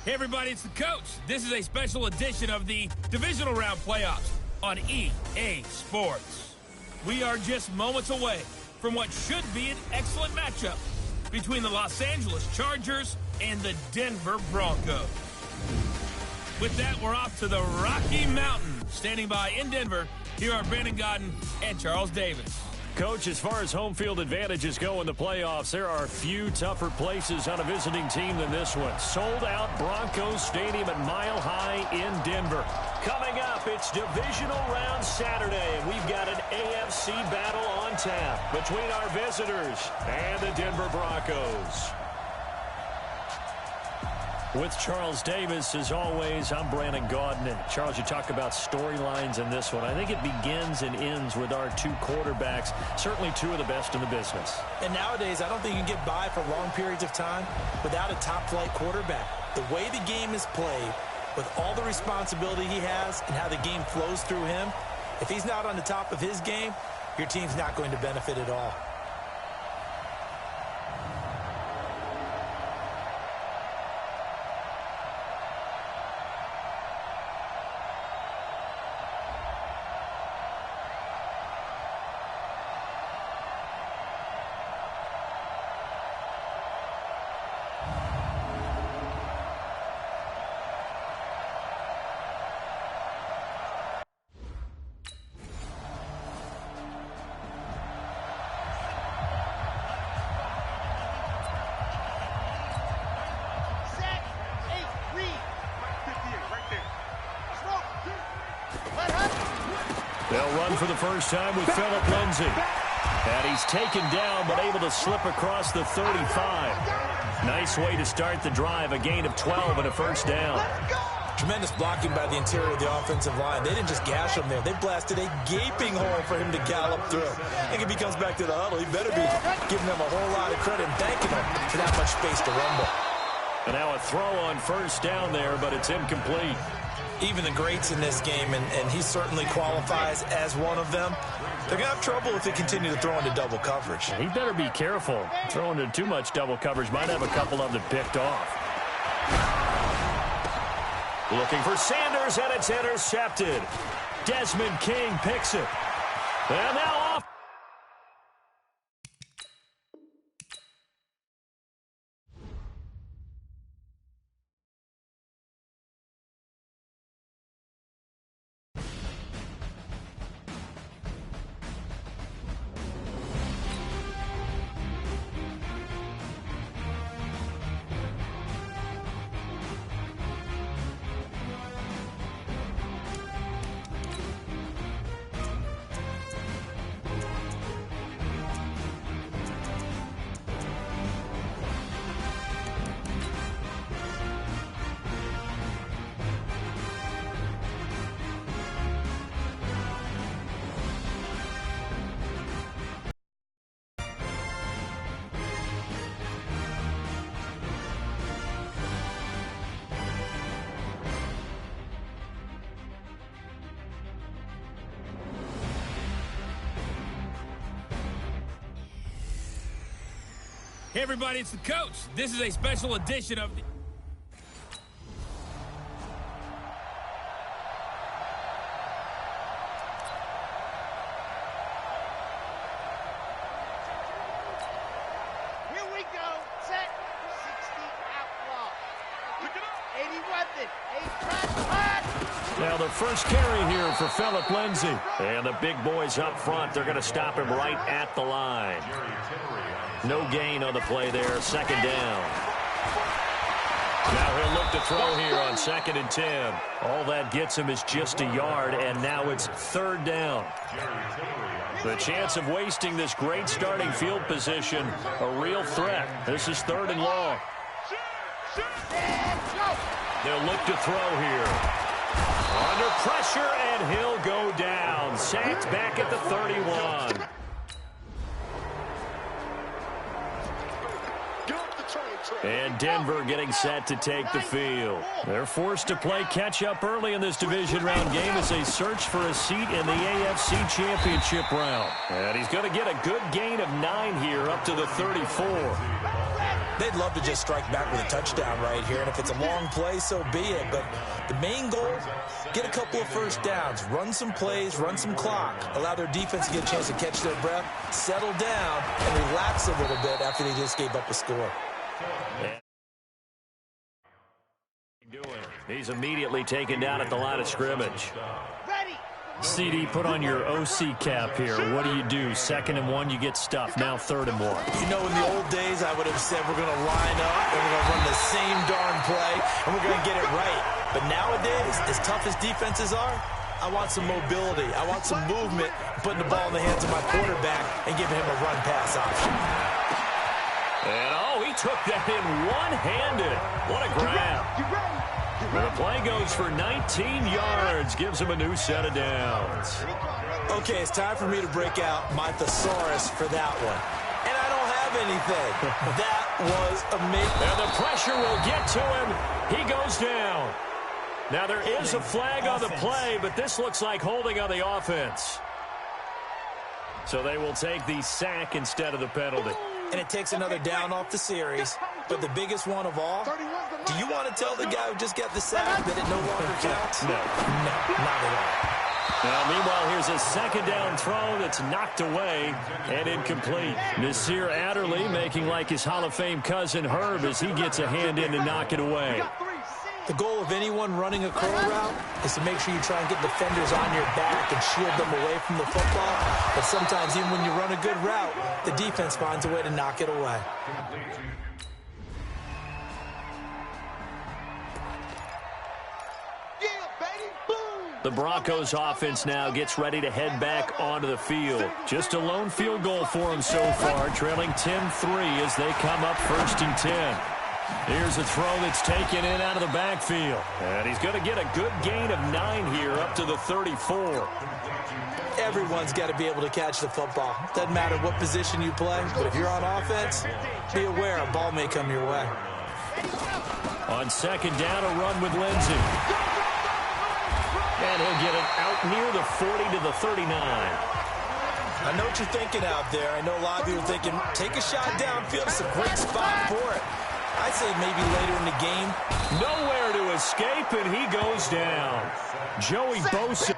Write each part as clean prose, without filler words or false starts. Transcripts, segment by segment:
Hey everybody, it's the coach. This is a special edition of the Divisional Round Playoffs on EA Sports. We are just moments away from what should be an excellent matchup between the Los Angeles Chargers and the Denver Broncos. With that, we're off to the Rocky Mountains. Standing by in Denver, here are Brandon Godden and Charles Davis. Coach, as far as home field advantages go in the playoffs, there are few tougher places on a visiting team than this one. Sold out Broncos Stadium at Mile High in Denver. Coming up, it's Divisional Round Saturday, and we've got an AFC battle on tap between our visitors and the Denver Broncos. With Charles Davis, as always, I'm Brandon Godden. And Charles, you talk about storylines in this one. I think it begins and ends with our two quarterbacks, certainly two of the best in the business. And nowadays, I don't think you can get by for long periods of time without a top-flight quarterback. The way the game is played, with all the responsibility he has and how the game flows through him, if he's not on the top of his game, your team's not going to benefit at all. They'll run for the first time with Phillip Lindsay. And he's taken down, but able to slip across the 35. Nice way to start the drive, a gain of 12 and a first down. Tremendous blocking by the interior of the offensive line. They didn't just gash him there. They blasted a gaping hole for him to gallop through. I think if he comes back to the huddle, he better be giving them a whole lot of credit and thanking them for that much space to rumble. And now a throw on first down there, but it's incomplete. Even the greats in this game, and he certainly qualifies as one of them, they're going to have trouble if they continue to throw into double coverage. He better be careful. Throwing into too much double coverage might have a couple of them picked off. Looking for Sanders, and it's intercepted. Desmond King picks it. And now off. Hey everybody, it's the coach. This is a special edition of the... Here we go. Set. 60 outlaw. 80 weapon. 8 track. Now the first carry here for Phillip Lindsay. And the big boys up front, they're going to stop him right at the line. No gain on the play there, second down. Now he'll look to throw here on 2nd and 10. All that gets him is just a yard, and now it's 3rd down. The chance of wasting this great starting field position, a real threat. This is 3rd and long. They'll look to throw here. Under pressure, and he'll go down. Sacked back at the 31. And Denver getting set to take the field. They're forced to play catch-up early in this division round game as they search for a seat in the AFC Championship round. And he's going to get a good gain of 9 here up to the 34. They'd love to just strike back with a touchdown right here, and if it's a long play, so be it. But the main goal, get a couple of first downs, run some plays, run some clock, allow their defense to get a chance to catch their breath, settle down, and relax a little bit after they just gave up a score. He's immediately taken down at the line of scrimmage. CD, put on your OC cap here. What do? 2nd and 1, you get stuffed. Now 3rd and 1. You know, in the old days, I would have said we're going to line up and we're going to run the same darn play and we're going to get it right. But nowadays, as tough as defenses are, I want some mobility. I want some movement, putting the ball in the hands of my quarterback and giving him a run-pass option. And, he took that in one-handed. What a grab. Well, the play goes for 19 yards, gives him a new set of downs. Okay, it's time for me to break out my thesaurus for that one. And I don't have anything. That was amazing. And the pressure will get to him. He goes down. Now, there is a flag on the play, but this looks like holding on the offense. So they will take the sack instead of the penalty. And it takes another down off the series. But the biggest one of all, do you want to tell the guy who just got the sack that it no longer counts? No. No, not at all. Now, meanwhile, here's a 2nd down throw that's knocked away and incomplete. Nasir Adderley making like his Hall of Fame cousin Herb as he gets a hand in to knock it away. The goal of anyone running a curl route is to make sure you try and get defenders on your back and shield them away from the football. But sometimes even when you run a good route, the defense finds a way to knock it away. The Broncos offense now gets ready to head back onto the field. Just a lone field goal for them so far, trailing 10-3 as they come up 1st and 10. Here's a throw that's taken in out of the backfield. And he's going to get a good gain of 9 here up to the 34. Everyone's got to be able to catch the football. Doesn't matter what position you play, but if you're on offense, be aware a ball may come your way. On 2nd down, a run with Lindsey. And he'll get it out near the 40 to the 39. I know what you're thinking out there. I know a lot of you are thinking, take a shot downfield. It's a great spot for it. I'd say maybe later in the game. Nowhere to escape, and he goes down. Joey Bosa.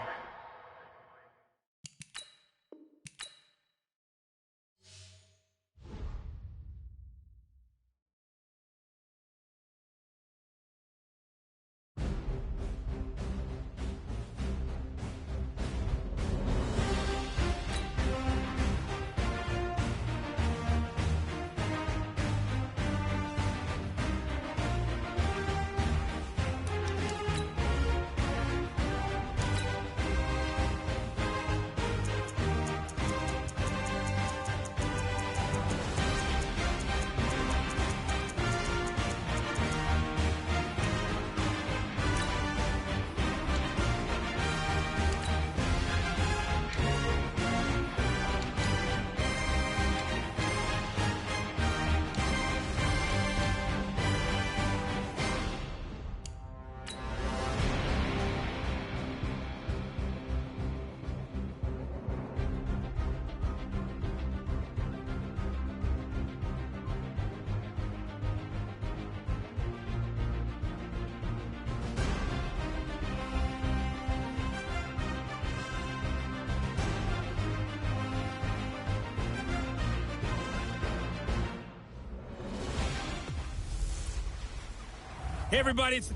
Hey, everybody. It's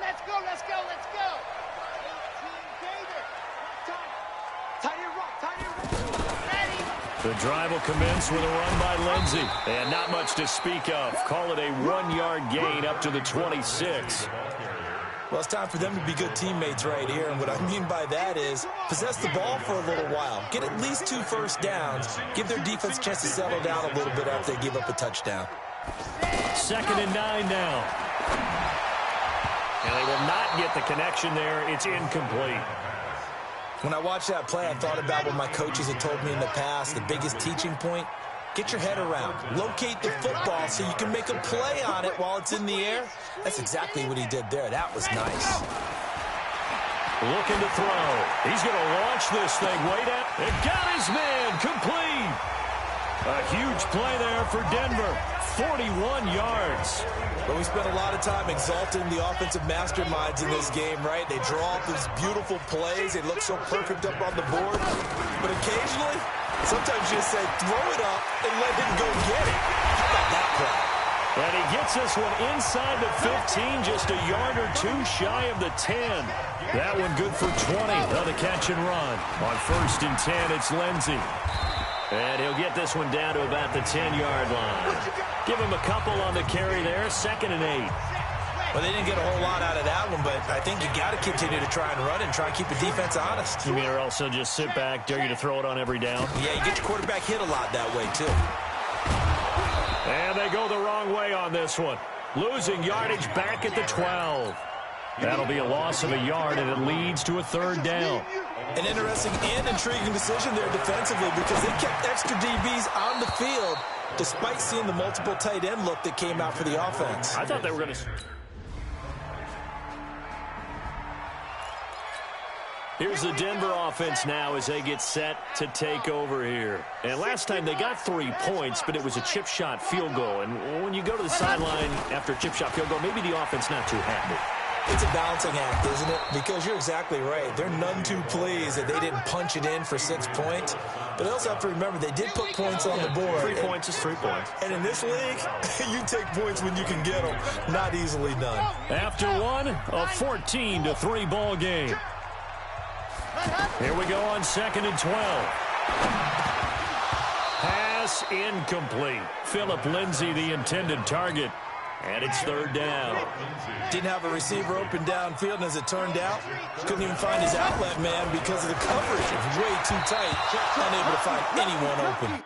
Let's go, let's go, let's go. 18 Gator. Tight end right. Ready. The drive will commence with a run by Lindsey. And not much to speak of. Call it a 1-yard gain up to the 26. Well, it's time for them to be good teammates right here. And what I mean by that is possess the ball for a little while. Get at least 2 first downs. Give their defense a chance to settle down a little bit after they give up a touchdown. 2nd and 9 now. And they will not get the connection there. It's incomplete. When I watched that play, I thought about what my coaches had told me in the past. The biggest teaching point, Get your head around. Locate the football so you can make a play on it while it's in the air. That's exactly what he did there. That was nice. Looking to throw. He's going to launch this thing way down. And got his man complete. A huge play there for Denver. 41 yards. But we spent a lot of time exalting the offensive masterminds in this game, right? They draw up these beautiful plays. They look so perfect up on the board. But occasionally, sometimes you just say, throw it up and let him go get it. How about that play? And he gets this one inside the 15, just a yard or two shy of the 10. That one good for 20 on the catch and run. On 1st and 10, it's Lindsey. And he'll get this one down to about the 10-yard line. Give him a couple on the carry there, 2nd and 8. Well, they didn't get a whole lot out of that one, but I think you got to continue to try and run and try and keep the defense honest. You mean or also just sit back, dare you to throw it on every down? Yeah, you get your quarterback hit a lot that way, too. And they go the wrong way on this one. Losing yardage back at the 12. That'll be a loss of a yard, and it leads to a 3rd down. An interesting and intriguing decision there defensively because they kept extra DBs on the field despite seeing the multiple tight end look that came out for the offense. I thought they were going to... Here's the Denver offense now as they get set to take over here. And last time they got 3 points, but it was a chip shot field goal. And when you go to the sideline after a chip shot field goal, maybe the offense not too happy. It's a balancing act, isn't it? Because you're exactly right. They're none too pleased that they didn't punch it in for 6 points. But they also have to remember they did put points on the board. 3 points is 3 points. And in this league, you take points when you can get them. Not easily done. After one, a 14-3 ball game. Here we go on 2nd and 12. Pass incomplete. Philip Lindsay, the intended target. And it's 3rd down. Didn't have a receiver open downfield, and as it turned out, couldn't even find his outlet man because of the coverage. It was way too tight, unable to find anyone open.